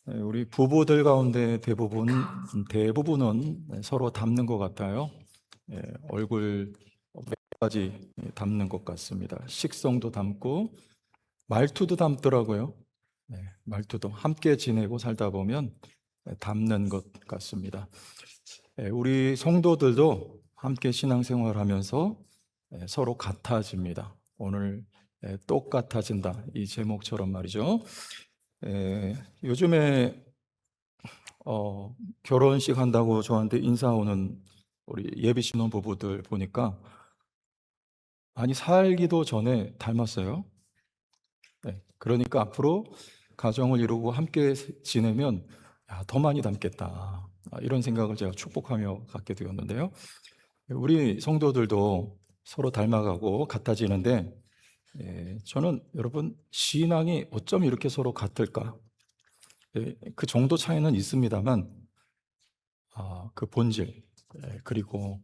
우리 부부들 가운데 대부분은 서로 닮는 것 같아요. 얼굴 몇 가지 닮는 것 같습니다. 식성도 닮고 말투도 닮더라고요. 말투도 함께 지내고 살다 보면 닮는 것 같습니다. 우리 성도들도 함께 신앙생활하면서 서로 같아집니다. 오늘 똑같아진다 이 제목처럼 말이죠. 요즘에 결혼식 한다고 저한테 인사 오는 우리 예비 신혼 부부들 보니까 아니 살기도 전에 닮았어요. 그러니까 앞으로 가정을 이루고 함께 지내면 야, 더 많이 닮겠다. 이런 생각을 제가 축복하며 갖게 되었는데요. 우리 성도들도 서로 닮아가고 같아지는데 저는 여러분 신앙이 어쩜 이렇게 서로 같을까? 그 정도 차이는 있습니다만 그 본질 그리고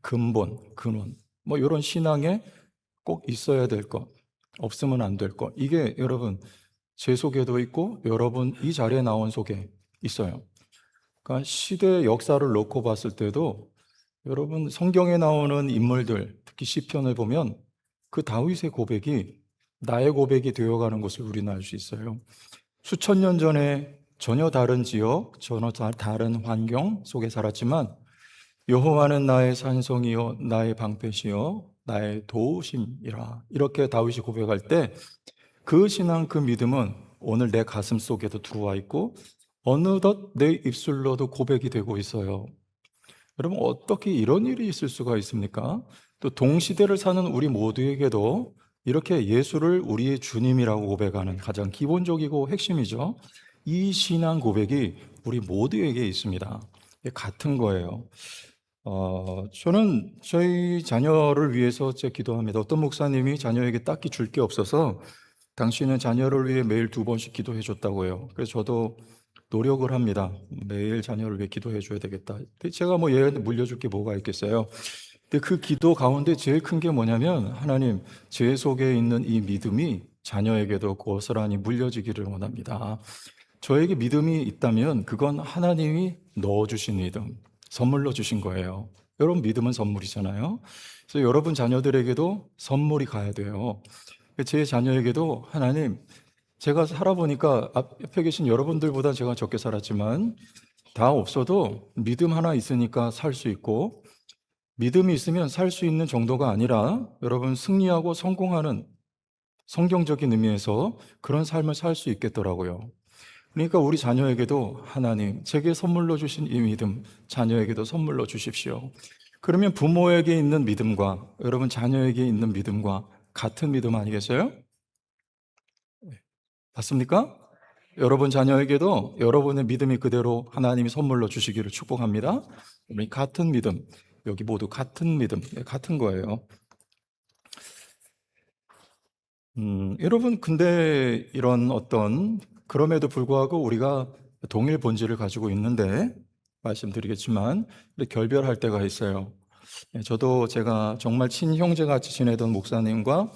근본, 근원 뭐 이런 신앙에 꼭 있어야 될 것, 없으면 안 될 것, 이게 여러분 제 속에도 있고 여러분 이 자리에 나온 속에 있어요. 그러니까 시대 역사를 놓고 봤을 때도 여러분 성경에 나오는 인물들, 특히 시편을 보면 그 다윗의 고백이 나의 고백이 되어가는 것을 우리는 알 수 있어요. 수천 년 전에 전혀 다른 지역, 전혀 다른 환경 속에 살았지만 여호와는 나의 산성이요 나의 방패시요 나의 도우심이라, 이렇게 다윗이 고백할 때 그 신앙, 그 믿음은 오늘 내 가슴 속에도 들어와 있고 어느덧 내 입술로도 고백이 되고 있어요. 여러분 어떻게 이런 일이 있을 수가 있습니까? 또 동시대를 사는 우리 모두에게도 이렇게 예수를 우리의 주님이라고 고백하는 가장 기본적이고 핵심이죠. 이 신앙 고백이 우리 모두에게 있습니다. 같은 거예요. 저는 저희 자녀를 위해서 제 기도합니다. 어떤 목사님이 자녀에게 딱히 줄 게 없어서 당신은 자녀를 위해 매일 2번씩 기도해 줬다고 해요. 그래서 저도 노력을 합니다. 매일 자녀를 위해 기도해 줘야 되겠다. 근데 제가 뭐 얘한테 물려줄 게 뭐가 있겠어요. 근데 그 기도 가운데 제일 큰 게 뭐냐면, 하나님, 제 속에 있는 이 믿음이 자녀에게도 고스란히 물려지기를 원합니다. 저에게 믿음이 있다면 그건 하나님이 넣어주신 믿음, 선물로 주신 거예요. 여러분 믿음은 선물이잖아요. 그래서 여러분 자녀들에게도 선물이 가야 돼요. 제 자녀에게도 하나님, 제가 살아보니까 옆에 계신 여러분들보다 제가 적게 살았지만 다 없어도 믿음 하나 있으니까 살 수 있고, 믿음이 있으면 살 수 있는 정도가 아니라 여러분 승리하고 성공하는, 성경적인 의미에서 그런 삶을 살 수 있겠더라고요. 그러니까 우리 자녀에게도 하나님, 제게 선물로 주신 이 믿음 자녀에게도 선물로 주십시오. 그러면 부모에게 있는 믿음과 여러분 자녀에게 있는 믿음과 같은 믿음 아니겠어요? 맞습니까? 여러분 자녀에게도 여러분의 믿음이 그대로 하나님이 선물로 주시기를 축복합니다. 우리 같은 믿음, 여기 모두 같은 믿음, 같은 거예요. 여러분, 근데 이런 어떤, 그럼에도 불구하고 우리가 동일 본질을 가지고 있는데, 말씀드리겠지만, 결별할 때가 있어요. 저도 제가 정말 친형제 같이 지내던 목사님과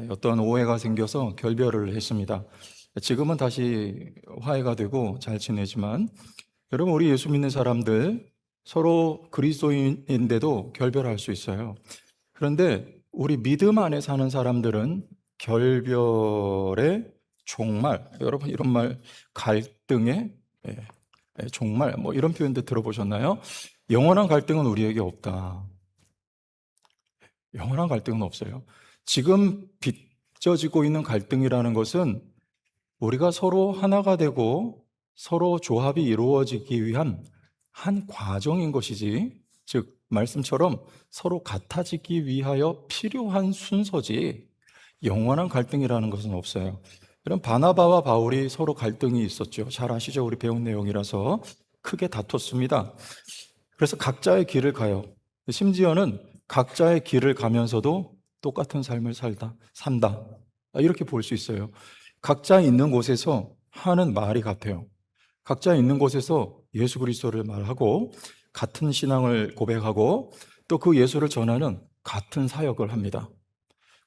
어떤 오해가 생겨서 결별을 했습니다. 지금은 다시 화해가 되고 잘 지내지만, 여러분, 우리 예수 믿는 사람들 서로 그리스도인인데도 결별할 수 있어요. 그런데 우리 믿음 안에 사는 사람들은 결별의 종말, 여러분 이런 말, 갈등의 종말, 뭐 이런 표현도 들어보셨나요? 영원한 갈등은 우리에게 없다. 영원한 갈등은 없어요. 지금 빚져지고 있는 갈등이라는 것은 우리가 서로 하나가 되고 서로 조합이 이루어지기 위한 한 과정인 것이지, 즉 말씀처럼 서로 같아지기 위하여 필요한 순서지 영원한 갈등이라는 것은 없어요. 이런 바나바와 바울이 서로 갈등이 있었죠. 잘 아시죠? 우리 배운 내용이라서 크게 다퉜습니다. 그래서 각자의 길을 가요. 심지어는 각자의 길을 가면서도 똑같은 삶을 산다. 이렇게 볼 수 있어요. 각자 있는 곳에서 하는 말이 같아요. 각자 있는 곳에서 예수 그리스도를 말하고 같은 신앙을 고백하고 또 그 예수를 전하는 같은 사역을 합니다.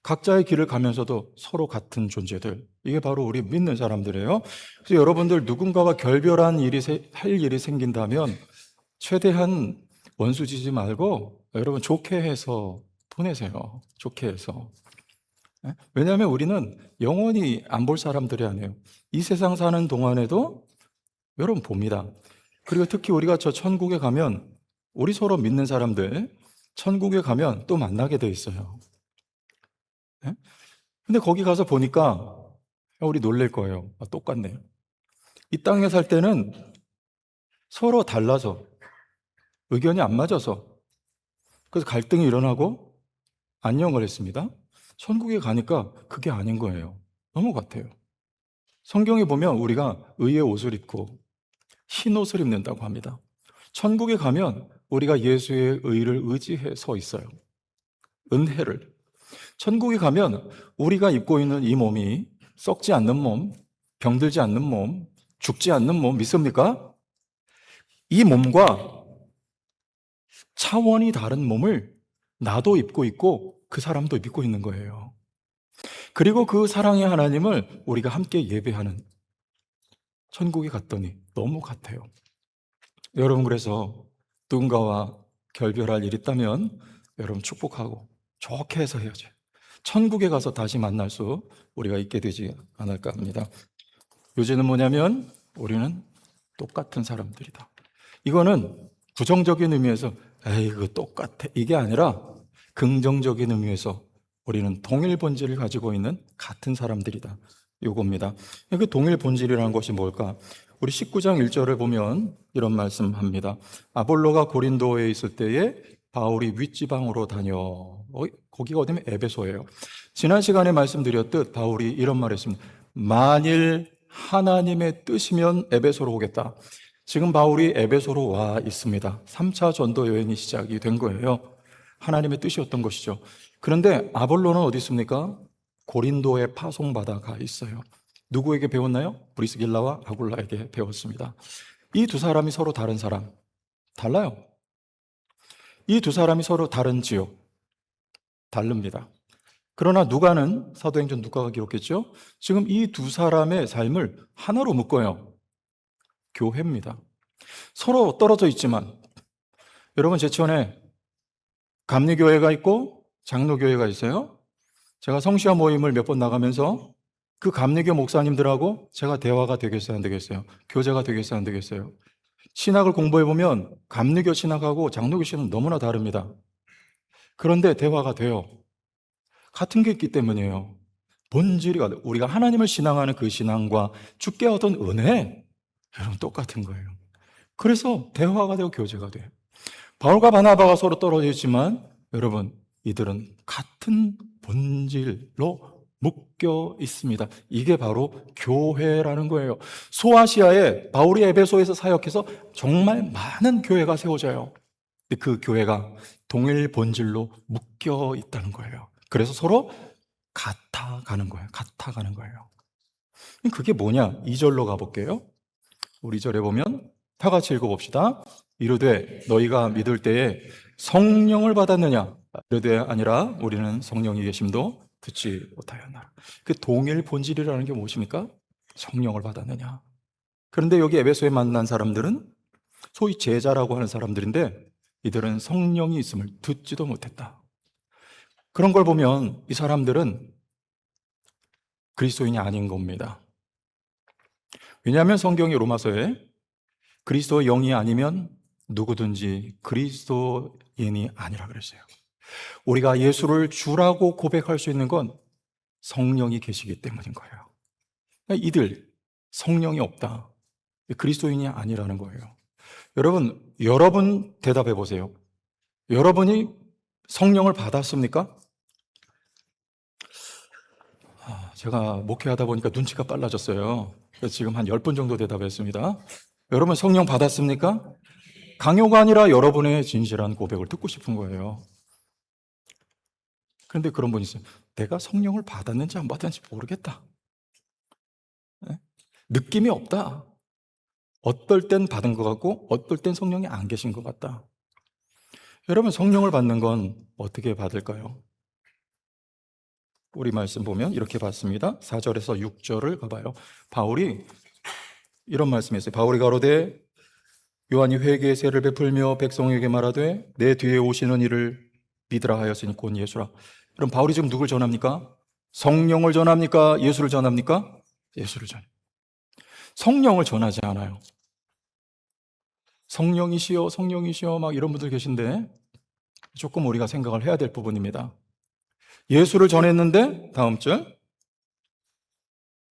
각자의 길을 가면서도 서로 같은 존재들. 이게 바로 우리 믿는 사람들이에요. 그래서 여러분들 누군가가 결별한 할 일이 생긴다면 최대한 원수 지지 말고 여러분 좋게 해서 보내세요. 좋게 해서. 예? 왜냐하면 우리는 영원히 안 볼 사람들이 아니에요. 이 세상 사는 동안에도 여러분 봅니다. 그리고 특히 우리가 저 천국에 가면 우리 서로 믿는 사람들 천국에 가면 또 만나게 돼 있어요. 예? 근데 거기 가서 보니까 우리 놀랄 거예요. 아, 똑같네요. 이 땅에 살 때는 서로 달라서 의견이 안 맞아서 그래서 갈등이 일어나고 안녕을 했습니다. 천국에 가니까 그게 아닌 거예요. 너무 같아요. 성경에 보면 우리가 의의 옷을 입고 흰 옷을 입는다고 합니다. 천국에 가면 우리가 예수의 의를 의지해 서 있어요. 은혜를. 천국에 가면 우리가 입고 있는 이 몸이 썩지 않는 몸, 병들지 않는 몸, 죽지 않는 몸 믿습니까? 이 몸과 차원이 다른 몸을 나도 입고 있고 그 사람도 입고 있는 거예요. 그리고 그 사랑의 하나님을 우리가 함께 예배하는 천국에 갔더니 너무 같아요. 여러분 그래서 누군가와 결별할 일 있다면 여러분 축복하고 좋게 해서 헤어져요. 천국에 가서 다시 만날 수 우리가 있게 되지 않을까 합니다. 요지는 뭐냐면 우리는 똑같은 사람들이다. 이거는 부정적인 의미에서 에이 그거 똑같아 이게 아니라 긍정적인 의미에서 우리는 동일 본질을 가지고 있는 같은 사람들이다. 요겁니다. 그 동일 본질이라는 것이 뭘까? 우리 19장 1절을 보면 이런 말씀합니다. 아볼로가 고린도에 있을 때에 바울이 윗지방으로 다녀. 거기가 어디면 에베소예요. 지난 시간에 말씀드렸듯 바울이 이런 말을 했습니다. 만일 하나님의 뜻이면 에베소로 오겠다. 지금 바울이 에베소로 와 있습니다. 3차 전도 여행이 시작이 된 거예요. 하나님의 뜻이었던 것이죠. 그런데 아볼로는 어디 있습니까? 고린도에 파송받아 가 있어요. 누구에게 배웠나요? 브리스길라와 아굴라에게 배웠습니다. 이 두 사람이 서로 다른 사람, 달라요. 이 두 사람이 서로 다른 지역, 다릅니다. 그러나 누가는 사도행전 누가가 기록했죠. 지금 이 두 사람의 삶을 하나로 묶어요. 교회입니다. 서로 떨어져 있지만 여러분 제천에 감리교회가 있고 장로교회가 있어요. 제가 성시와 모임을 몇 번 나가면서 그 감리교 목사님들하고 제가 대화가 되겠어요, 안 되겠어요? 교제가 되겠어요, 안 되겠어요? 신학을 공부해 보면 감리교 신학하고 장로교 신학은 너무나 다릅니다. 그런데 대화가 돼요. 같은 게 있기 때문이에요. 본질이 우리가 하나님을 신앙하는 그 신앙과 주께 얻은 은혜, 여러분 똑같은 거예요. 그래서 대화가 되고 교제가 돼요. 바울과 바나바가 서로 떨어져 있지만 여러분 이들은 같은 본질로 묶여 있습니다. 이게 바로 교회라는 거예요. 소아시아에 바울이 에베소에서 사역해서 정말 많은 교회가 세워져요. 근데 그 교회가 동일 본질로 묶여 있다는 거예요. 그래서 서로 같아가는 거예요. 같아가는 거예요. 그게 뭐냐? 2절로 가볼게요. 우리 2절에 보면 다 같이 읽어봅시다. 이르되 너희가 믿을 때에 성령을 받았느냐? 이르되 아니라 우리는 성령이 계심도 듣지 못하였나라. 그 동일 본질이라는 게 무엇입니까? 성령을 받았느냐? 그런데 여기 에베소에 만난 사람들은 소위 제자라고 하는 사람들인데 이들은 성령이 있음을 듣지도 못했다. 그런 걸 보면 이 사람들은 그리스도인이 아닌 겁니다. 왜냐하면 성경이 로마서에 그리스도의 영이 아니면 누구든지 그리스도인이 아니라 그랬어요. 우리가 예수를 주라고 고백할 수 있는 건 성령이 계시기 때문인 거예요. 이들 성령이 없다. 그리스도인이 아니라는 거예요. 여러분 대답해 보세요. 여러분이 성령을 받았습니까? 제가 목회하다 보니까 눈치가 빨라졌어요. 그래서 지금 한 10분 정도 대답했습니다. 여러분 성령 받았습니까? 강요가 아니라 여러분의 진실한 고백을 듣고 싶은 거예요. 그런데 그런 분이 있어요. 내가 성령을 받았는지 안 받았는지 모르겠다. 네? 느낌이 없다. 어떨 땐 받은 것 같고 어떨 땐 성령이 안 계신 것 같다. 여러분 성령을 받는 건 어떻게 받을까요? 우리 말씀 보면 이렇게 봤습니다. 4절에서 6절을 가봐요. 바울이 이런 말씀했어요. 바울이 가로되 요한이 회개의 세를 베풀며 백성에게 말하되 내 뒤에 오시는 이를 믿으라 하였으니 곧 예수라. 그럼 바울이 지금 누굴 전합니까? 성령을 전합니까? 예수를 전합니까? 예수를 전해요. 성령을 전하지 않아요. 성령이시여 성령이시여 막 이런 분들 계신데 조금 우리가 생각을 해야 될 부분입니다. 예수를 전했는데 다음 절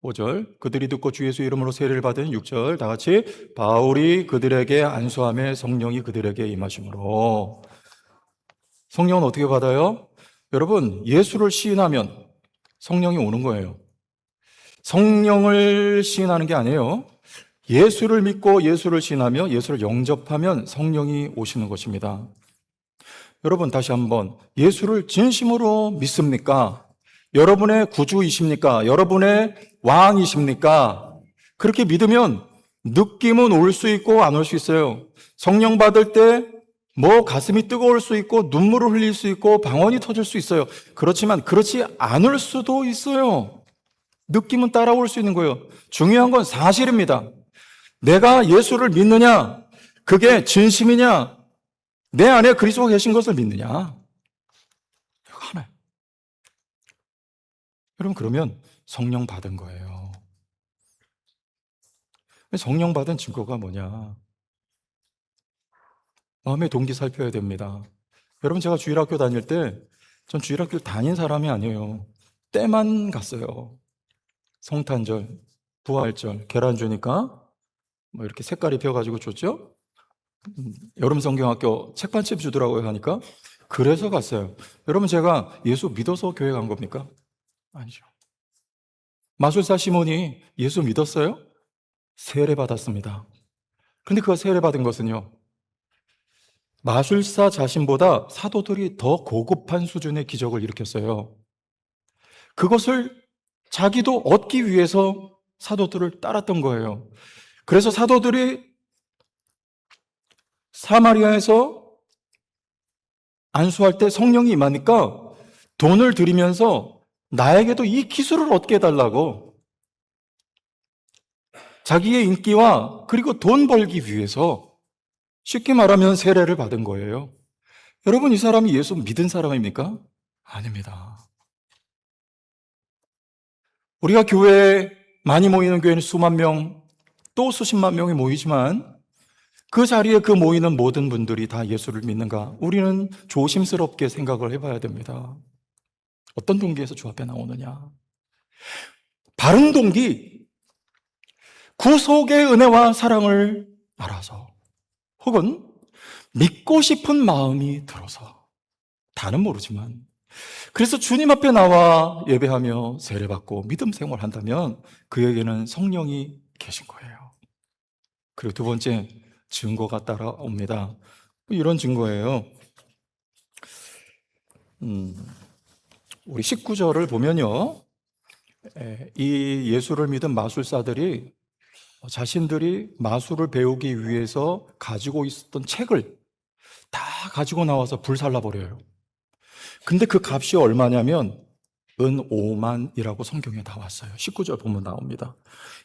5절 그들이 듣고 주 예수 이름으로 세례를 받은 6절 다 같이 바울이 그들에게 안수하며 성령이 그들에게 임하심으로. 성령은 어떻게 받아요? 여러분, 예수를 시인하면 성령이 오는 거예요. 성령을 시인하는 게 아니에요. 예수를 믿고 예수를 시인하며 예수를 영접하면 성령이 오시는 것입니다. 여러분, 다시 한번 예수를 진심으로 믿습니까? 여러분의 구주이십니까? 여러분의 왕이십니까? 그렇게 믿으면 느낌은 올 수 있고 안 올 수 있어요. 성령 받을 때 뭐 가슴이 뜨거울 수 있고 눈물을 흘릴 수 있고 방언이 터질 수 있어요. 그렇지만 그렇지 않을 수도 있어요. 느낌은 따라올 수 있는 거예요. 중요한 건 사실입니다. 내가 예수를 믿느냐? 그게 진심이냐? 내 안에 그리스도가 계신 것을 믿느냐? 이거 하나예요. 여러분, 그러면 성령 받은 거예요. 성령 받은 증거가 뭐냐? 마음의 동기 살펴야 됩니다. 여러분, 제가 주일학교 다닐 때 전 주일학교 다닌 사람이 아니에요. 때만 갔어요. 성탄절, 부활절, 계란 주니까 뭐 이렇게 색깔 입혀가지고 줬죠. 여름 성경학교 책반집 주더라고요 하니까 그래서 갔어요. 여러분, 제가 예수 믿어서 교회 간 겁니까? 아니죠. 마술사 시몬이 예수 믿었어요? 세례 받았습니다. 그런데 그 세례 받은 것은요, 마술사 자신보다 사도들이 더 고급한 수준의 기적을 일으켰어요. 그것을 자기도 얻기 위해서 사도들을 따랐던 거예요. 그래서 사도들이 사마리아에서 안수할 때 성령이 임하니까 돈을 들이면서 나에게도 이 기술을 얻게 해달라고, 자기의 인기와 그리고 돈 벌기 위해서 쉽게 말하면 세례를 받은 거예요. 여러분, 이 사람이 예수 믿은 사람입니까? 아닙니다. 우리가 교회에 많이 모이는 교회는 수만 명, 또 수십만 명이 모이지만 그 자리에 그 모이는 모든 분들이 다 예수를 믿는가? 우리는 조심스럽게 생각을 해봐야 됩니다. 어떤 동기에서 주 앞에 나오느냐? 바른 동기, 구속의 은혜와 사랑을 알아서, 혹은 믿고 싶은 마음이 들어서, 다는 모르지만, 그래서 주님 앞에 나와 예배하며 세례받고 믿음 생활한다면 그에게는 성령이 계신 거예요. 그리고 두 번째, 증거가 따라옵니다. 이런 증거예요. 우리 19절을 보면요, 이 예수를 믿은 마술사들이 자신들이 마술을 배우기 위해서 가지고 있었던 책을 다 가지고 나와서 불살라버려요. 근데 그 값이 얼마냐면 은 5만이라고 성경에 나왔어요. 19절 보면 나옵니다.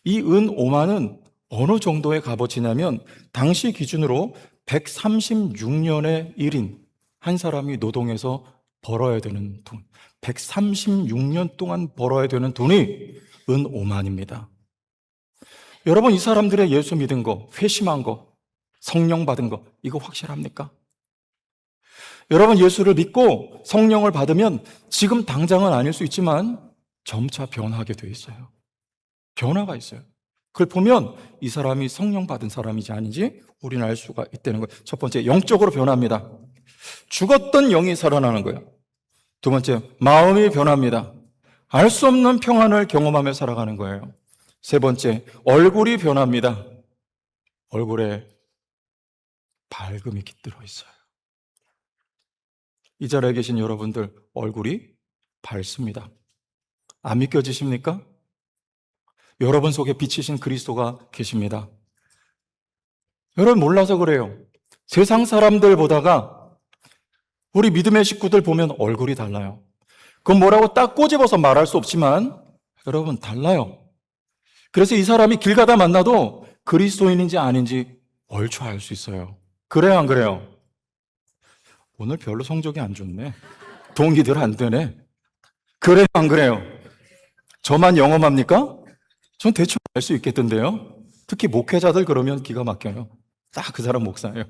이 은 5만은 어느 정도의 값어치냐면 당시 기준으로 136년의 일인 한 사람이 노동해서 벌어야 되는 돈, 136년 동안 벌어야 되는 돈이 은 5만입니다. 여러분, 이 사람들의 예수 믿은 거, 회심한 거, 성령 받은 거, 이거 확실합니까? 여러분, 예수를 믿고 성령을 받으면 지금 당장은 아닐 수 있지만 점차 변하게 돼 있어요. 변화가 있어요. 그걸 보면 이 사람이 성령 받은 사람인지 아닌지 우리는 알 수가 있다는 거예요. 첫 번째, 영적으로 변합니다. 죽었던 영이 살아나는 거예요. 두 번째, 마음이 변합니다. 알 수 없는 평안을 경험하며 살아가는 거예요. 세 번째, 얼굴이 변합니다. 얼굴에 밝음이 깃들어 있어요. 이 자리에 계신 여러분들 얼굴이 밝습니다. 안 믿겨지십니까? 여러분 속에 비치신 그리스도가 계십니다. 여러분, 몰라서 그래요. 세상 사람들 보다가 우리 믿음의 식구들 보면 얼굴이 달라요. 그건 뭐라고 딱 꼬집어서 말할 수 없지만 여러분 달라요. 그래서 이 사람이 길 가다 만나도 그리스도인인지 아닌지 얼추 알 수 있어요. 그래요, 안 그래요? 오늘 별로 성적이 안 좋네. 동기들 안 되네. 그래요, 안 그래요? 저만 영험합니까? 전 대충 알 수 있겠던데요. 특히 목회자들 그러면 기가 막혀요. 딱 그 사람 목사예요.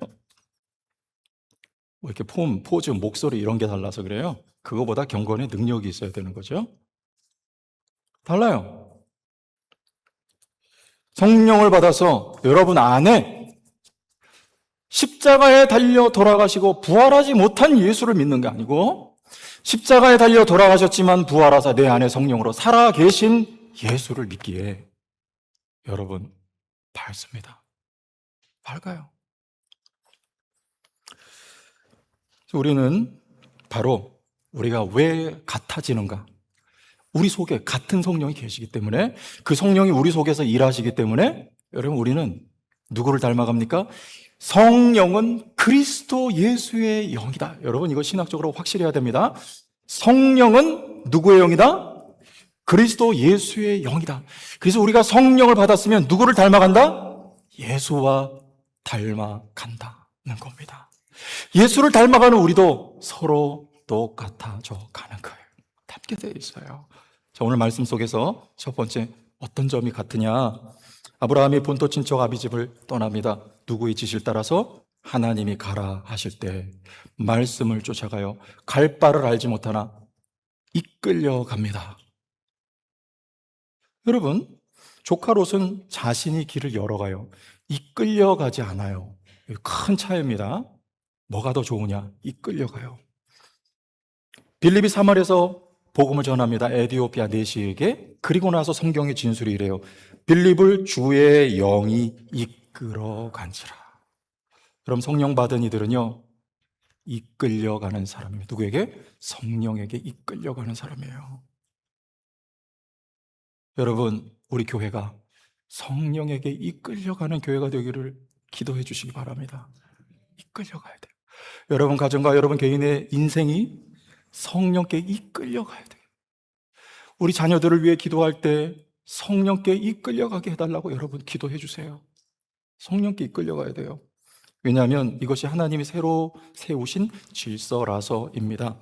뭐 이렇게 폼, 포즈, 목소리 이런 게 달라서 그래요. 그거보다 경건의 능력이 있어야 되는 거죠. 달라요. 성령을 받아서 여러분 안에 십자가에 달려 돌아가시고 부활하지 못한 예수를 믿는 게 아니고 십자가에 달려 돌아가셨지만 부활하사 내 안에 성령으로 살아계신 예수를 믿기에 여러분 밝습니다. 밝아요. 우리는 바로 우리가 왜 같아지는가? 우리 속에 같은 성령이 계시기 때문에 그 성령이 우리 속에서 일하시기 때문에 여러분 우리는 누구를 닮아갑니까? 성령은 그리스도 예수의 영이다. 여러분 이거 신학적으로 확실해야 됩니다. 성령은 누구의 영이다? 그리스도 예수의 영이다. 그래서 우리가 성령을 받았으면 누구를 닮아간다? 예수와 닮아간다는 겁니다. 예수를 닮아가는 우리도 서로 똑같아져 가는 거예요. 닮게 되어 있어요. 자, 오늘 말씀 속에서 첫 번째 어떤 점이 같으냐? 아브라함이 본토 친척 아비 집을 떠납니다. 누구의 지시를 따라서? 하나님이 가라 하실 때 말씀을 쫓아가요. 갈 바를 알지 못하나 이끌려 갑니다. 여러분, 조카 롯은 자신이 길을 열어가요. 이끌려 가지 않아요. 큰 차이입니다. 뭐가 더 좋으냐? 이끌려가요. 빌립이 사마리아에서 복음을 전합니다. 에디오피아 내시에게. 그리고 나서 성경의 진술이 이래요. 빌립을 주의 영이 이끌어간지라. 그럼 성령 받은 이들은요, 이끌려가는 사람이에요. 누구에게? 성령에게 이끌려가는 사람이에요. 여러분, 우리 교회가 성령에게 이끌려가는 교회가 되기를 기도해 주시기 바랍니다. 이끌려가야 돼요. 여러분 가정과 여러분 개인의 인생이 성령께 이끌려가야 돼요. 우리 자녀들을 위해 기도할 때 성령께 이끌려가게 해달라고 여러분 기도해 주세요. 성령께 이끌려가야 돼요. 왜냐하면 이것이 하나님이 새로 세우신 질서라서입니다.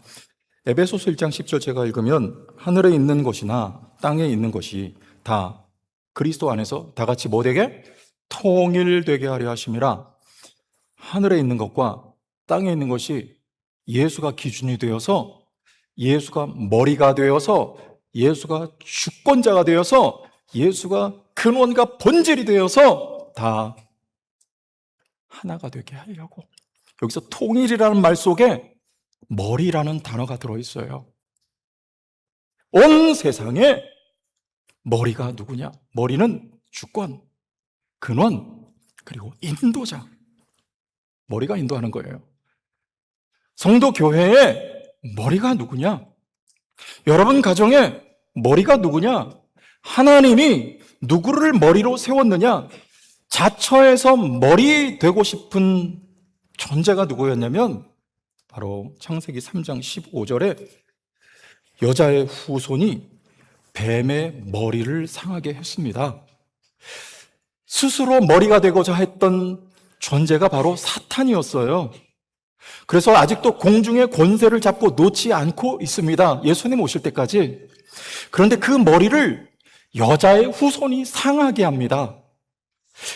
에베소서 1장 10절 제가 읽으면 하늘에 있는 것이나 땅에 있는 것이 다 그리스도 안에서 다 같이 뭐 되게? 통일되게 하려 하심이라. 하늘에 있는 것과 땅에 있는 것이 예수가 기준이 되어서 예수가 머리가 되어서 예수가 주권자가 되어서 예수가 근원과 본질이 되어서 다 하나가 되게 하려고. 여기서 통일이라는 말 속에 머리라는 단어가 들어있어요. 온 세상에 머리가 누구냐? 머리는 주권, 근원, 그리고 인도자. 머리가 인도하는 거예요. 성도 교회의 머리가 누구냐? 여러분 가정에 머리가 누구냐? 하나님이 누구를 머리로 세웠느냐? 자처에서 머리 되고 싶은 존재가 누구였냐면 바로 창세기 3장 15절에 여자의 후손이 뱀의 머리를 상하게 했습니다. 스스로 머리가 되고자 했던 존재가 바로 사탄이었어요. 그래서 아직도 공중의 권세를 잡고 놓지 않고 있습니다. 예수님 오실 때까지. 그런데 그 머리를 여자의 후손이 상하게 합니다.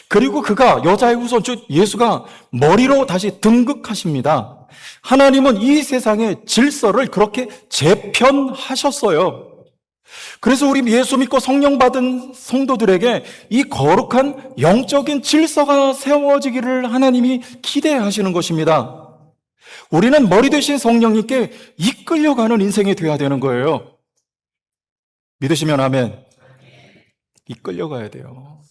그리고 그가 여자의 후손, 즉 예수가 머리로 다시 등극하십니다. 하나님은 이 세상의 질서를 그렇게 재편하셨어요. 그래서 우리 예수 믿고 성령 받은 성도들에게 이 거룩한 영적인 질서가 세워지기를 하나님이 기대하시는 것입니다. 우리는 머리 되신 성령님께 이끌려가는 인생이 되어야 되는 거예요. 믿으시면 아멘. 이끌려가야 돼요.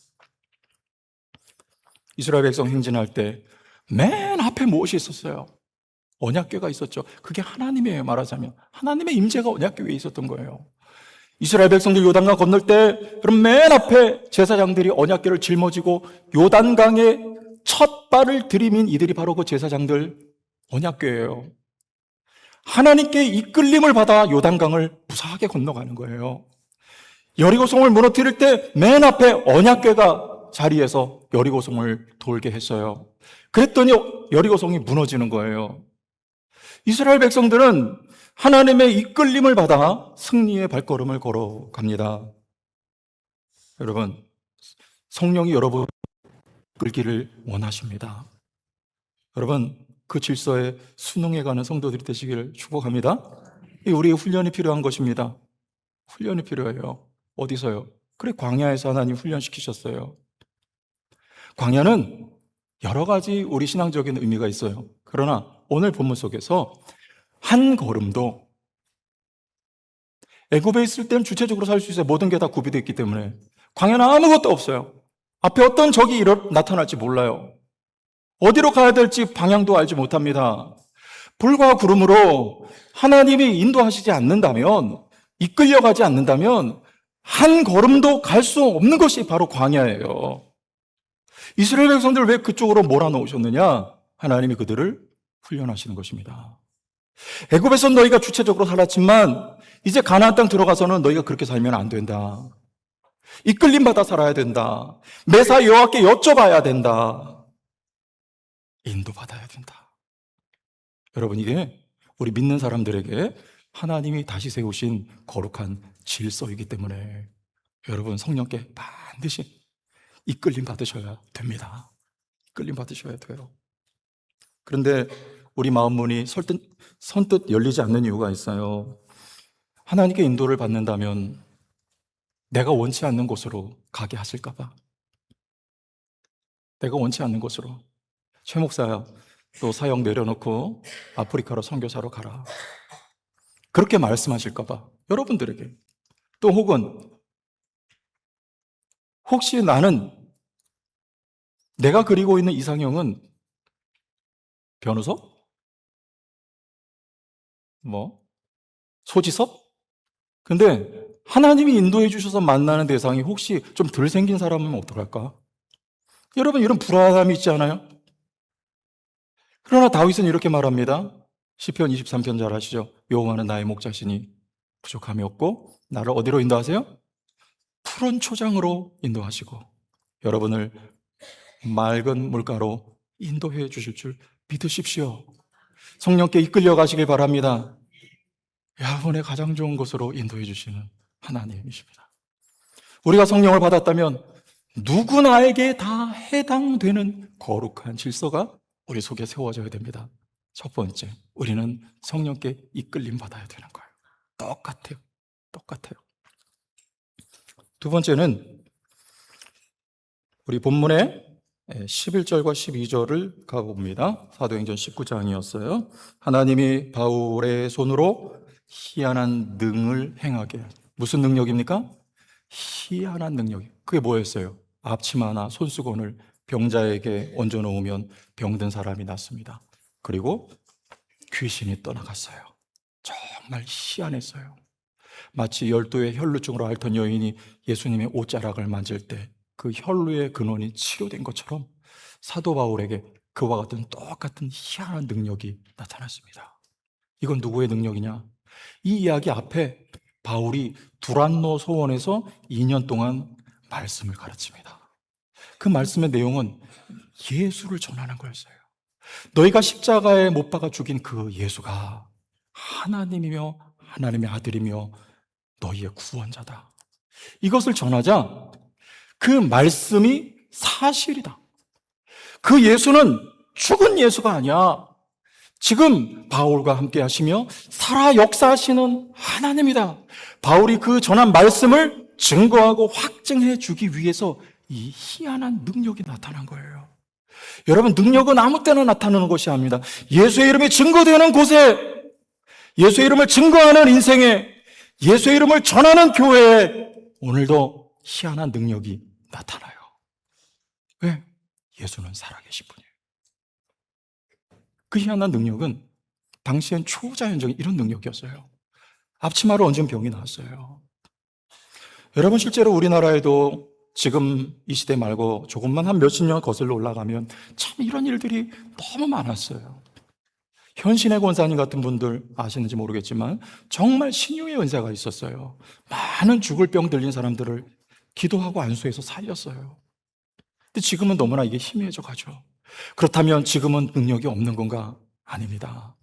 이스라엘 백성 행진할 때 맨 앞에 무엇이 있었어요? 언약궤가 있었죠. 그게 하나님이에요. 말하자면 하나님의 임재가 언약궤에 있었던 거예요. 이스라엘 백성들 요단강 건널 때 그럼 맨 앞에 제사장들이 언약궤를 짊어지고 요단강에 첫 발을 들이민 이들이 바로 그 제사장들 언약궤예요. 하나님께 이끌림을 받아 요단강을 무사하게 건너가는 거예요. 여리고성을 무너뜨릴 때 맨 앞에 언약궤가 자리에서 여리고성을 돌게 했어요. 그랬더니 여리고성이 무너지는 거예요. 이스라엘 백성들은 하나님의 이끌림을 받아 승리의 발걸음을 걸어갑니다. 여러분, 성령이 여러분 이끌기를 원하십니다. 여러분, 그 질서에 순응해가는 성도들이 되시기를 축복합니다. 우리의 훈련이 필요한 것입니다. 훈련이 필요해요. 어디서요? 그래, 광야에서 하나님 훈련시키셨어요. 광야는 여러 가지 우리 신앙적인 의미가 있어요. 그러나 오늘 본문 속에서 한 걸음도, 애굽에 있을 때는 주체적으로 살 수 있어요. 모든 게 다 구비되어 있기 때문에. 광야는 아무것도 없어요. 앞에 어떤 적이 나타날지 몰라요. 어디로 가야 될지 방향도 알지 못합니다. 불과 구름으로 하나님이 인도하시지 않는다면, 이끌려가지 않는다면 한 걸음도 갈 수 없는 것이 바로 광야예요. 이스라엘 백성들을 왜 그쪽으로 몰아넣으셨느냐? 하나님이 그들을 훈련하시는 것입니다. 애굽에서 너희가 주체적으로 살았지만 이제 가나안 땅 들어가서는 너희가 그렇게 살면 안 된다. 이끌림 받아 살아야 된다. 매사 여호와께 여쭤봐야 된다. 인도받아야 된다. 여러분, 이게 우리 믿는 사람들에게 하나님이 다시 세우신 거룩한 질서이기 때문에 여러분, 성령께 반드시 이끌림 받으셔야 됩니다. 이끌림 받으셔야 돼요. 그런데 우리 마음 문이 선뜻 열리지 않는 이유가 있어요. 하나님께 인도를 받는다면 내가 원치 않는 곳으로 가게 하실까 봐. 내가 원치 않는 곳으로. 최 목사야, 또 사역 내려놓고 아프리카로 선교사로 가라. 그렇게 말씀하실까 봐. 여러분들에게. 또 혹은 혹시 나는, 내가 그리고 있는 이상형은 변우석? 소지섭? 근데 하나님이 인도해 주셔서 만나는 대상이 혹시 좀 덜 생긴 사람이면 어떡할까? 여러분, 이런 불안함이 있지 않아요? 그러나 다윗은 이렇게 말합니다. 시편 23편 잘 아시죠? 여호와는 나의 목자시니 부족함이 없고 나를 어디로 인도하세요? 푸른 초장으로 인도하시고 여러분을 맑은 물가로 인도해 주실 줄 믿으십시오. 성령께 이끌려 가시길 바랍니다. 여러분의 가장 좋은 곳으로 인도해 주시는 하나님이십니다. 우리가 성령을 받았다면 누구나에게 다 해당되는 거룩한 질서가 우리 속에 세워져야 됩니다. 첫 번째, 우리는 성령께 이끌림 받아야 되는 거예요. 똑같아요. 두 번째는 우리 본문의 11절과 12절을 가봅니다. 사도행전 19장이었어요. 하나님이 바울의 손으로 희한한 능을 행하게. 무슨 능력입니까? 희한한 능력. 그게 뭐였어요? 앞치마나 손수건을 병자에게 얹어놓으면 병든 사람이 낫습니다. 그리고 귀신이 떠나갔어요. 정말 희한했어요. 마치 12의 혈루증으로 앓던 여인이 예수님의 옷자락을 만질 때 그 혈루의 근원이 치료된 것처럼 사도 바울에게 그와 같은 똑같은 희한한 능력이 나타났습니다. 이건 누구의 능력이냐? 이 이야기 앞에 바울이 두란노 소원에서 2년 동안 말씀을 가르칩니다. 그 말씀의 내용은 예수를 전하는 거였어요. 너희가 십자가에 못 박아 죽인 그 예수가 하나님이며 하나님의 아들이며 너희의 구원자다. 이것을 전하자 그 말씀이 사실이다. 그 예수는 죽은 예수가 아니야. 지금 바울과 함께 하시며 살아 역사하시는 하나님이다. 바울이 그 전한 말씀을 증거하고 확증해 주기 위해서 이 희한한 능력이 나타난 거예요. 여러분, 능력은 아무 때나 나타나는 것이 아닙니다. 예수의 이름이 증거되는 곳에, 예수의 이름을 증거하는 인생에, 예수의 이름을 전하는 교회에 오늘도 희한한 능력이 나타나요. 왜? 예수는 살아계신 분이에요. 그 희한한 능력은 당시엔 초자연적인 이런 능력이었어요. 앞치마를 얹은 병이 나왔어요. 여러분, 실제로 우리나라에도 지금 이 시대 말고 조금만 한 몇십 년 거슬러 올라가면 참 이런 일들이 너무 많았어요. 현신의 권사님 같은 분들 아시는지 모르겠지만 정말 신유의 은사가 있었어요. 많은 죽을 병 들린 사람들을 기도하고 안수해서 살렸어요. 근데 지금은 너무나 이게 희미해져 가죠. 그렇다면 지금은 능력이 없는 건가? 아닙니다.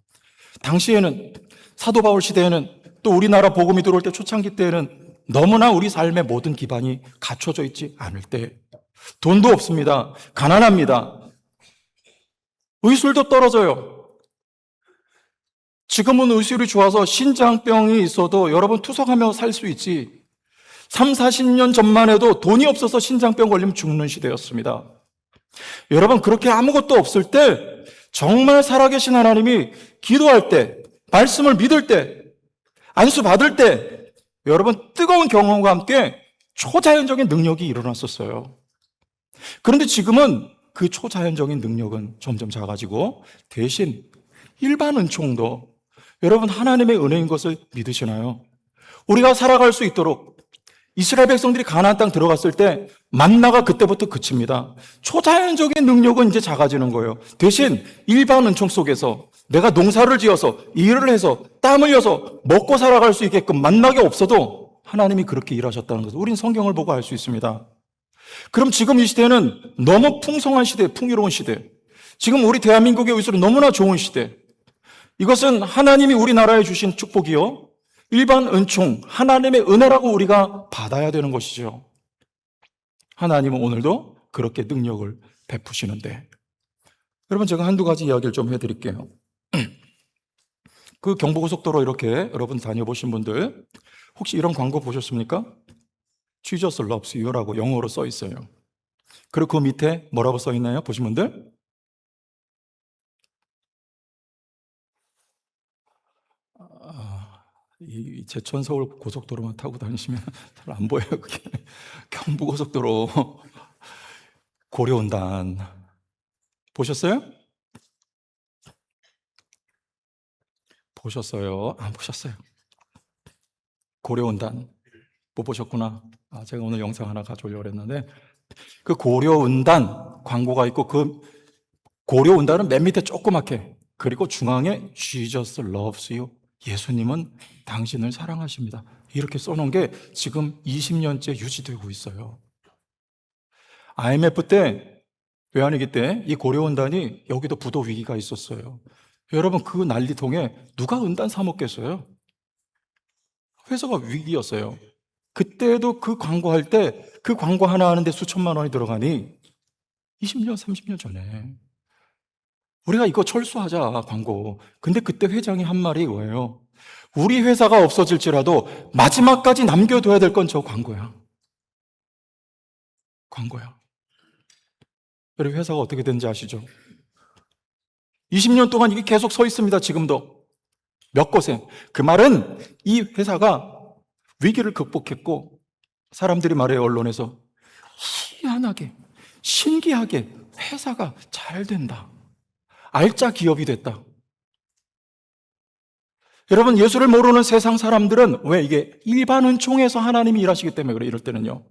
당시에는, 사도 바울 시대에는, 또 우리나라 복음이 들어올 때 초창기 때에는 너무나 우리 삶의 모든 기반이 갖춰져 있지 않을 때, 돈도 없습니다. 가난합니다. 의술도 떨어져요. 지금은 의술이 좋아서 신장병이 있어도 여러분 투석하며 살 수 있지, 3, 40년 전만 해도 돈이 없어서 신장병 걸리면 죽는 시대였습니다. 여러분, 그렇게 아무것도 없을 때 정말 살아계신 하나님이 기도할 때, 말씀을 믿을 때, 안수 받을 때 여러분 뜨거운 경험과 함께 초자연적인 능력이 일어났었어요. 그런데 지금은 그 초자연적인 능력은 점점 작아지고 대신 일반 은총도, 여러분 하나님의 은혜인 것을 믿으시나요? 우리가 살아갈 수 있도록 이스라엘 백성들이 가나안 땅 들어갔을 때 만나가 그때부터 그칩니다. 초자연적인 능력은 이제 작아지는 거예요. 대신 일반 은총 속에서 내가 농사를 지어서 일을 해서 땀 흘려서 먹고 살아갈 수 있게끔 만나가 없어도 하나님이 그렇게 일하셨다는 것을 우린 성경을 보고 알 수 있습니다. 그럼 지금 이 시대는 너무 풍성한 시대, 풍요로운 시대, 지금 우리 대한민국의 의술은 너무나 좋은 시대, 이것은 하나님이 우리나라에 주신 축복이요, 일반 은총, 하나님의 은혜라고 우리가 받아야 되는 것이죠. 하나님은 오늘도 그렇게 능력을 베푸시는데, 여러분 제가 한두 가지 이야기를 좀 해드릴게요. 그 경부고속도로 이렇게 여러분 다녀보신 분들 혹시 이런 광고 보셨습니까? Jesus loves you라고 영어로 써 있어요. 그리고 그 밑에 뭐라고 써 있나요? 보신 분들? 이 제천 서울 고속도로만 타고 다니시면 잘 안 보여요. 그게 경부고속도로 고려온단 보셨어요? 보셨어요? 안 보셨어요? 고려온단 못 보셨구나. 제가 오늘 영상 하나 가져오려고 했는데 그 고려온단 광고가 있고, 그 고려온단은 맨 밑에 조그맣게, 그리고 중앙에 Jesus loves you, 예수님은 당신을 사랑하십니다, 이렇게 써놓은 게 지금 20년째 유지되고 있어요. IMF 때, 외환위기 때 이 고려은단이 여기도 부도 위기가 있었어요. 여러분 그 난리통에 누가 은단 사 먹겠어요? 회사가 위기였어요. 그때도 그 광고할 때 그 광고 하나 하는데 수천만 원이 들어가니 20년, 30년 전에 우리가 이거 철수하자 광고. 근데 그때 회장이 한 말이 이거예요. 우리 회사가 없어질지라도 마지막까지 남겨둬야 될 건 저 광고야. 광고야. 여러분 회사가 어떻게 된지 아시죠? 20년 동안 이게 계속 서 있습니다. 지금도 몇 곳에. 그 말은 이 회사가 위기를 극복했고, 사람들이 말해요, 언론에서 희한하게, 신기하게 회사가 잘 된다, 알짜 기업이 됐다. 여러분 예수를 모르는 세상 사람들은 왜 이게 일반 은총에서 하나님이 일하시기 때문에 그래. 이럴 때는요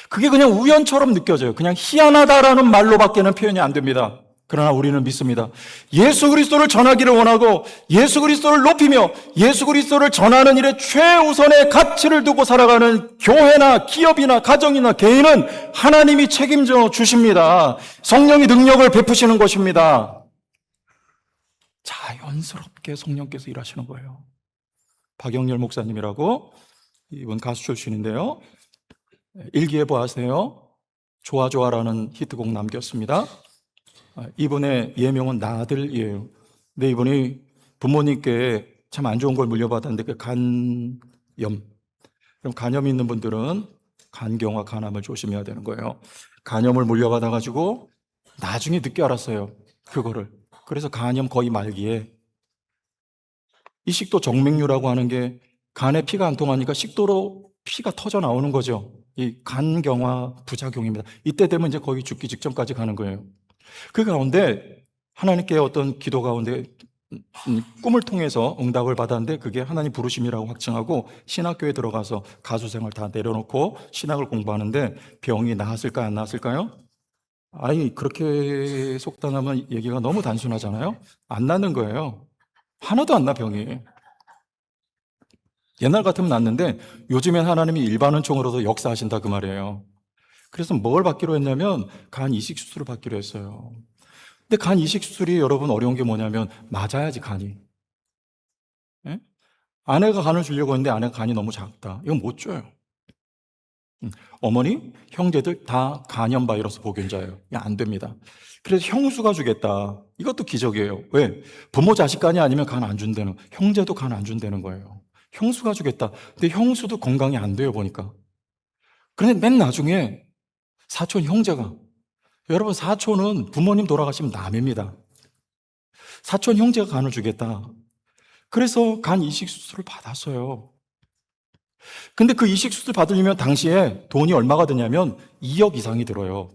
그게 그냥 우연처럼 느껴져요. 그냥 희한하다라는 말로밖에는 표현이 안 됩니다. 그러나 우리는 믿습니다. 예수 그리스도를 전하기를 원하고 예수 그리스도를 높이며 예수 그리스도를 전하는 일에 최우선의 가치를 두고 살아가는 교회나 기업이나 가정이나 개인은 하나님이 책임져 주십니다. 성령이 능력을 베푸시는 것입니다. 자연스럽게 성령께서 일하시는 거예요. 박영렬 목사님이라고, 이분 가수 출신인데요, 일기예보 아세요? 좋아 좋아라는 히트곡 남겼습니다. 이분의 예명은 나들이에요. 근데 이분이 부모님께 참 안 좋은 걸 물려받았는데 그 간염. 그럼 간염이 있는 분들은 간경화, 간암을 조심해야 되는 거예요. 간염을 물려받아가지고 나중에 늦게 알았어요, 그거를. 그래서 간염 거의 말기에 이 식도 정맥류라고 하는 게 간에 피가 안 통하니까 식도로 피가 터져 나오는 거죠. 이 간경화 부작용입니다. 이때 되면 이제 거의 죽기 직전까지 가는 거예요. 그 가운데 하나님께 어떤 기도 가운데 꿈을 통해서 응답을 받았는데 그게 하나님 부르심이라고 확증하고 신학교에 들어가서 가수 생활 다 내려놓고 신학을 공부하는데 병이 나았을까요? 안 나았을까요? 아니, 그렇게 속단하면 얘기가 너무 단순하잖아요. 안 나는 거예요. 하나도 안 나, 병이. 옛날 같으면 낫는데 요즘엔 하나님이 일반은총으로도 역사하신다 그 말이에요. 그래서 뭘 받기로 했냐면 간 이식 수술을 받기로 했어요. 근데 간 이식 수술이 여러분 어려운 게 뭐냐면 맞아야지 간이. 예? 아내가 간을 주려고 했는데 아내가 간이 너무 작다. 이건 못 줘요. 어머니, 형제들 다 간염 바이러스 보균자예요. 이거 안 됩니다. 그래서 형수가 주겠다. 이것도 기적이에요. 왜? 부모 자식 간이 아니면 간 안 준다는, 형제도 간 안 준다는 거예요. 형수가 주겠다. 근데 형수도 건강이 안 돼요, 보니까. 그런데 맨 나중에 사촌 형제가, 여러분, 사촌은 부모님 돌아가시면 남입니다. 사촌 형제가 간을 주겠다. 그래서 간 이식 수술을 받았어요. 근데 그 이식 수술 받으려면 당시에 돈이 얼마가 드냐면 2억 이상이 들어요.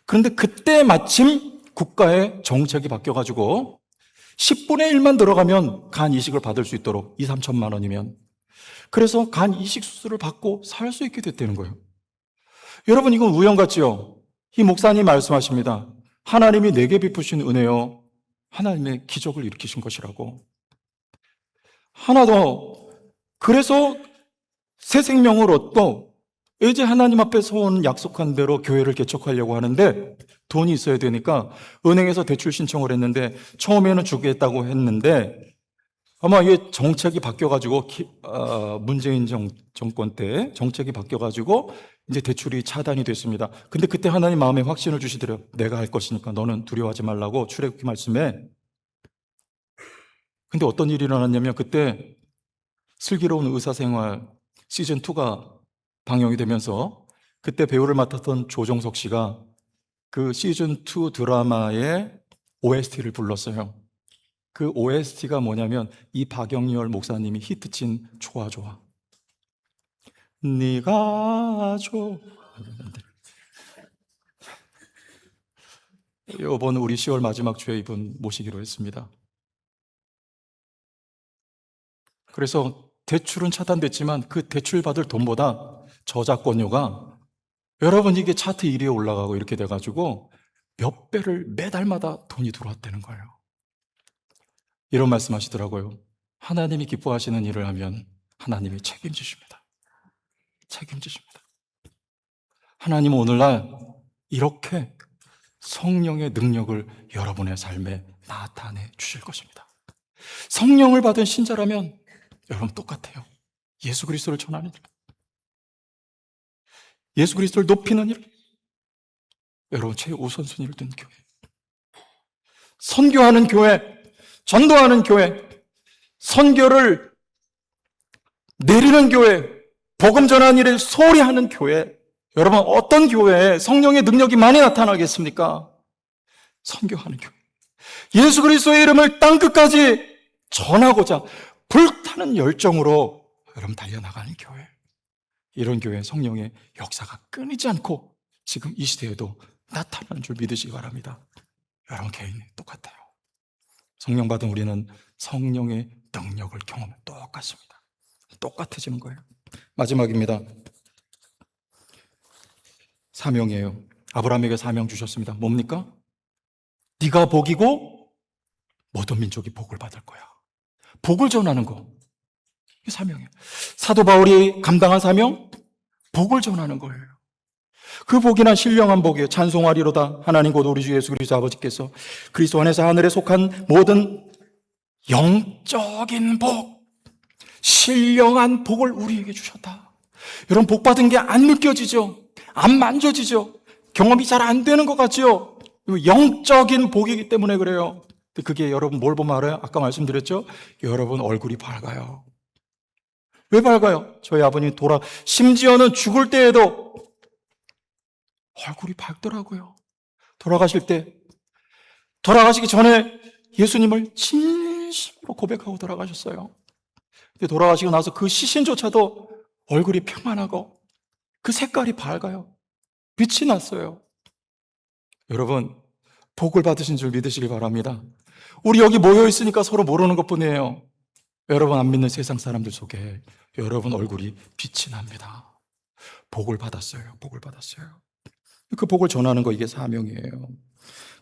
그런데 그때 마침 국가의 정책이 바뀌어가지고 10분의 1만 들어가면 간 이식을 받을 수 있도록 2, 3천만 원이면. 그래서 간 이식 수술을 받고 살 수 있게 됐다는 거예요. 여러분, 이건 우연 같지요? 이 목사님 말씀하십니다. 하나님이 내게 베푸신 은혜요. 하나님의 기적을 일으키신 것이라고. 하나 더. 그래서 새 생명을 얻고 이제 하나님 앞에 서온 약속한 대로 교회를 개척하려고 하는데 돈이 있어야 되니까 은행에서 대출 신청을 했는데 처음에는 주겠다고 했는데 아마 이게 정책이 바뀌어가지고 문재인 정권 때 정책이 바뀌어가지고 이제 대출이 차단이 됐습니다. 근데 그때 하나님 마음에 확신을 주시더래요. 내가 할 것이니까 너는 두려워하지 말라고 출애굽기 말씀에. 근데 어떤 일이 일어났냐면 그때 슬기로운 의사생활 시즌2가 방영이 되면서 그때 배우를 맡았던 조정석 씨가 그 시즌2 드라마의 OST를 불렀어요. 그 OST가 뭐냐면 이 박영렬 목사님이 히트친 좋아 좋아. 네가 좋아. 이번 우리 10월 마지막 주에 이분 모시기로 했습니다. 그래서 대출은 차단됐지만 그 대출 받을 돈보다 저작권료가 여러분 이게 차트 1위에 올라가고 이렇게 돼가지고 몇 배를 매달마다 돈이 들어왔다는 거예요. 이런 말씀 하시더라고요. 하나님이 기뻐하시는 일을 하면 하나님이 책임지십니다. 책임지십니다. 하나님은 오늘날 이렇게 성령의 능력을 여러분의 삶에 나타내 주실 것입니다. 성령을 받은 신자라면 여러분 똑같아요. 예수 그리스도를 전하는 일, 예수 그리스도를 높이는 일, 여러분 최우선순위를 둔 교회, 선교하는 교회, 전도하는 교회, 선교를 내리는 교회, 복음 전하는 일을 소홀히 하는 교회. 여러분 어떤 교회에 성령의 능력이 많이 나타나겠습니까? 선교하는 교회. 예수 그리스도의 이름을 땅끝까지 전하고자 불타는 열정으로 여러분 달려나가는 교회. 이런 교회 성령의 역사가 끊이지 않고 지금 이 시대에도 나타나는 줄 믿으시기 바랍니다. 여러분 개인이 똑같아요. 성령 받은 우리는 성령의 능력을 경험해 똑같습니다. 똑같아지는 거예요. 마지막입니다. 사명이에요. 아브라함에게 사명 주셨습니다. 뭡니까? 네가 복이고 모든 민족이 복을 받을 거야. 복을 전하는 거. 이게 사명이에요. 사도 바울이 감당한 사명? 복을 전하는 거예요. 그 복이나 신령한 복이에요. 찬송하리로다. 하나님 곧 우리 주 예수 그리스도 아버지께서 그리스도 안에서 하늘에 속한 모든 영적인 복, 신령한 복을 우리에게 주셨다. 여러분 복 받은 게 안 느껴지죠? 안 만져지죠? 경험이 잘 안 되는 것 같죠? 영적인 복이기 때문에 그래요. 그게 여러분 뭘 보면 알아요? 아까 말씀드렸죠? 여러분 얼굴이 밝아요. 왜 밝아요? 저희 아버님이 심지어는 죽을 때에도 얼굴이 밝더라고요. 돌아가시기 전에 예수님을 진심으로 고백하고 돌아가셨어요. 근데 돌아가시고 나서 그 시신조차도 얼굴이 평안하고 그 색깔이 밝아요. 빛이 났어요. 여러분, 복을 받으신 줄 믿으시기 바랍니다. 우리 여기 모여 있으니까 서로 모르는 것 뿐이에요. 여러분 안 믿는 세상 사람들 속에 여러분 얼굴이 빛이 납니다. 복을 받았어요. 복을 받았어요. 그 복을 전하는 거, 이게 사명이에요.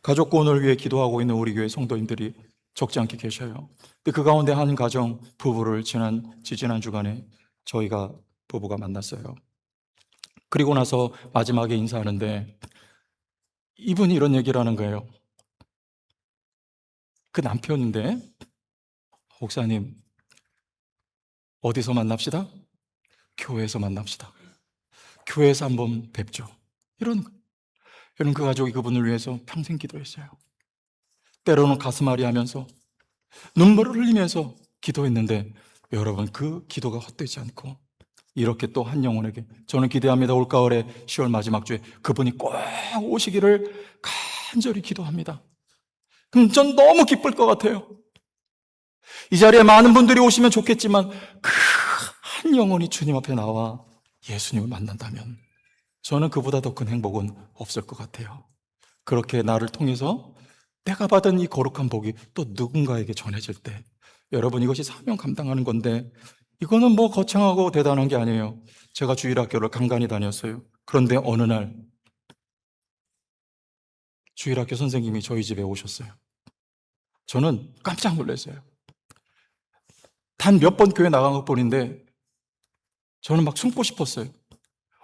가족 구원을 위해 기도하고 있는 우리 교회 성도님들이 적지 않게 계셔요. 근데 그 가운데 한 가정 부부를 지지난 주간에 저희가 부부가 만났어요. 그리고 나서 마지막에 인사하는데 이분이 이런 얘기를 하는 거예요. 그 남편인데, 목사님, 어디서 만납시다? 교회에서 만납시다. 교회에서 한번 뵙죠. 이런 거예요. 여러분, 그 가족이 그분을 위해서 평생 기도했어요. 때로는 가슴앓이 하면서 눈물을 흘리면서 기도했는데, 여러분, 그 기도가 헛되지 않고 이렇게 또 한 영혼에게, 저는 기대합니다. 올가을에 10월 마지막 주에 그분이 꼭 오시기를 간절히 기도합니다. 그럼 전 너무 기쁠 것 같아요. 이 자리에 많은 분들이 오시면 좋겠지만 그 한 영혼이 주님 앞에 나와 예수님을 만난다면 저는 그보다 더 큰 행복은 없을 것 같아요. 그렇게 나를 통해서 내가 받은 이 거룩한 복이 또 누군가에게 전해질 때, 여러분, 이것이 사명 감당하는 건데, 이거는 뭐 거창하고 대단한 게 아니에요. 제가 주일학교를 간간히 다녔어요. 그런데 어느 날 주일학교 선생님이 저희 집에 오셨어요. 저는 깜짝 놀랐어요. 단 몇 번 교회 나간 것뿐인데 저는 막 숨고 싶었어요.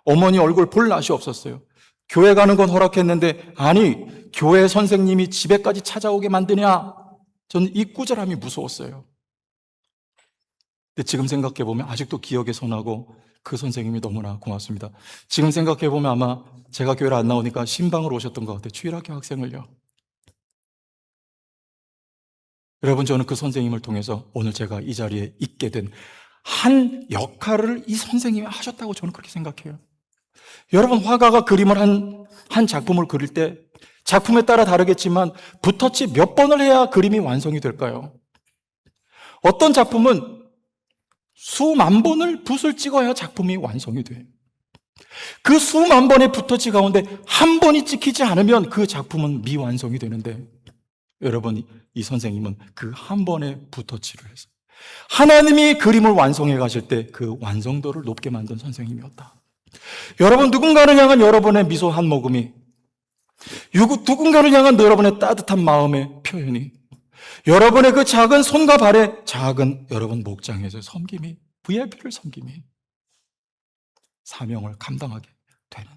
어머니 얼굴 볼 낯이 없었어요. 교회 가는 건 허락했는데, 아니, 교회 선생님이 집에까지 찾아오게 만드냐? 저는 이 꾸절함이 무서웠어요. 근데 지금 생각해보면 아직도 기억에 선하고 그 선생님이 너무나 고맙습니다. 지금 생각해보면 아마 제가 교회를 안 나오니까 신방으로 오셨던 것 같아요. 주일학교 학생을요. 여러분, 저는 그 선생님을 통해서 오늘 제가 이 자리에 있게 된 한 역할을 이 선생님이 하셨다고 저는 그렇게 생각해요. 여러분, 화가가 그림을 한 작품을 그릴 때 작품에 따라 다르겠지만 붓터치 몇 번을 해야 그림이 완성이 될까요? 어떤 작품은 수만 번을 붓을 찍어야 작품이 완성이 돼요. 그 수만 번의 붓터치 가운데 한 번이 찍히지 않으면 그 작품은 미완성이 되는데, 여러분, 이 선생님은 그 한 번의 붓터치를 해서 하나님이 그림을 완성해 가실 때 그 완성도를 높게 만든 선생님이었다. 여러분, 누군가를 향한 여러분의 미소 한 모금이, 누군가를 향한 여러분의 따뜻한 마음의 표현이, 여러분의 그 작은 손과 발의 작은 여러분 목장에서 섬김이, VIP를 섬김이 사명을 감당하게 되는,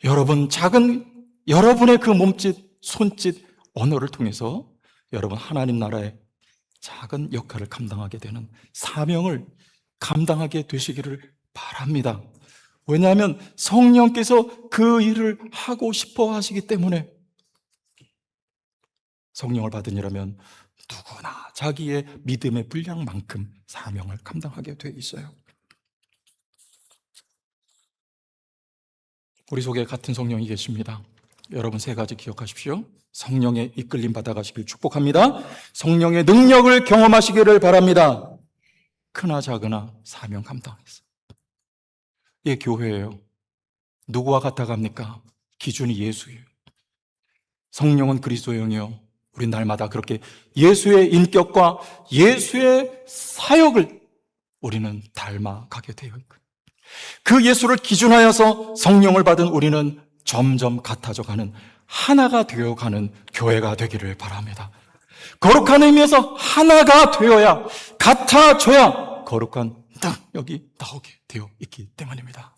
여러분 작은 여러분의 그 몸짓, 손짓, 언어를 통해서 여러분 하나님 나라의 작은 역할을 감당하게 되는 사명을 감당하게 되시기를 바랍니다. 왜냐하면 성령께서 그 일을 하고 싶어 하시기 때문에, 성령을 받으니라면 누구나 자기의 믿음의 분량만큼 사명을 감당하게 돼 있어요. 우리 속에 같은 성령이 계십니다. 여러분, 세 가지 기억하십시오. 성령의 이끌림 받아가시길 축복합니다. 성령의 능력을 경험하시기를 바랍니다. 크나 작으나 사명 감당했어. 이게 교회예요. 누구와 같아갑니까? 기준이 예수예요. 성령은 그리스도의 영이요, 우리 날마다 그렇게 예수의 인격과 예수의 사역을 우리는 닮아가게 되어 있고, 그 예수를 기준하여서 성령을 받은 우리는 점점 같아져 가는, 하나가 되어가는 교회가 되기를 바랍니다. 거룩한 의미에서 하나가 되어야, 같아져야 거룩한 능력이 나오게 되어 있기 때문입니다.